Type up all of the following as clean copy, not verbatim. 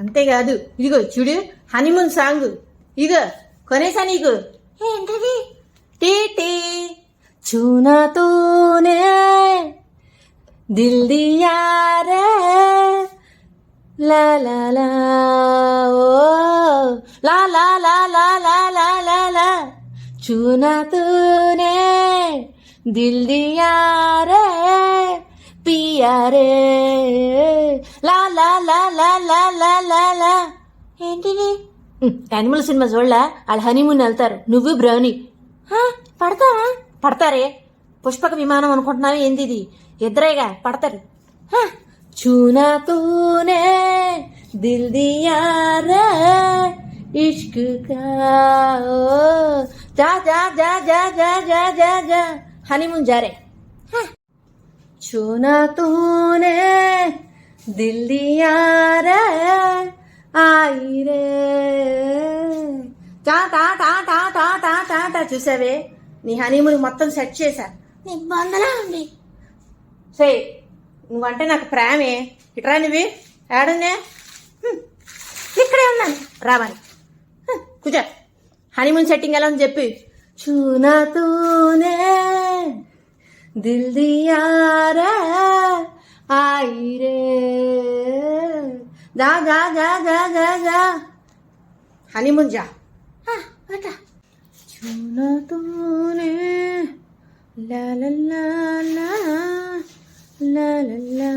అంతేకాదు ఇదిగో చూడు హనీమూన్ సాంగ్ ఇదిగో కొనేసా నీకు. ఏంటది? టీటీ చూనా తూనే దిల్ దియా రే లా లా లా ఓ లా లా లా లా లా లా లా లా చూనా తూనే దిల్ దియా రే పియా రే లా లా లా లా లా లా లా లా. ఏంటిది? యానిమల్ సినిమా చూడలా? వాళ్ళు హనీమూన్ వెళ్తారు, నువ్వు బ్రౌనీ. పడతావా? పడతారే. పుష్పక విమానం అనుకుంటున్నావు ఏంది? ఇది ఇద్దరేగా పడతారు. చూనా తూనే దిల్ దియా రే ఇష్క్ కా జా జా జా జా జా జా జా జా హనీమూన్ జారే. చూనా తూనే దిల్ దియా రే आई रे టా టా టా టా టా టా టా టా. చూసావే, నీ హనీమూన్ మొత్తం సెట్ చేశా. నీ బందలా ఉంది. సే నువ్వంటే నాకు ప్రేమే. ఇట్రా నువ్వు. ఏడున్నా? ఇక్కడే ఉన్నాను, రావాలి. కూర్చో. హనీమూన్ సెట్టింగ్ ఎలా ఉంది చెప్పి. చూనా తూనే దిల్ దియా రే आई रे जा जा जा जा जा जा हनीमून जा. बेटा छूना तूने ला ला ला ला ला ला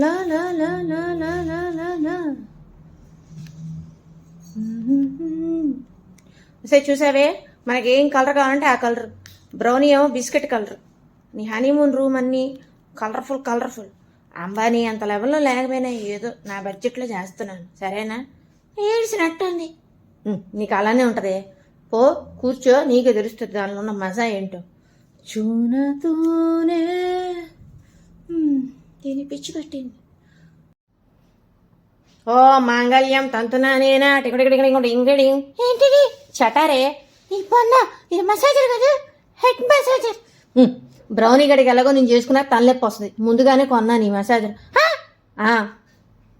ला ला ला ला ला ला ला ला. సరే చూసావే, మనకి ఏం కలర్ కావాలంటే ఆ కలర్. బ్రౌనీ ఏమో బిస్కెట్ కలర్. నీ హనీమూన్ రూమ్ అన్నీ కలర్ఫుల్ కలర్ఫుల్. అంబానీ అంత లెవెల్లో లేకపోయినా ఏదో నా బడ్జెట్లో చేస్తున్నాను, సరేనా? ఏడ్చినట్టుంది. నీకు అలానే ఉంటుంది. పో కూర్చో, నీకే తెలుస్తుంది దానిలో ఉన్న మజా ఏంటో. చూనా తూనే దీని పిచ్చి పట్టింది. ఓ మాంగళ్యం తంతునా నేనా టికటికటికటి ఇంగడి. ఏంటిది? చటారే. నీ పొన్న ఇది మసాజర్ కదా, హెడ్ మసాజర్. బ్రౌనీ గడికి ఎలాగో నేను చేసుకున్నా తలనొప్పి వస్తుంది, ముందుగానే కొన్నా నీ మసాజర్.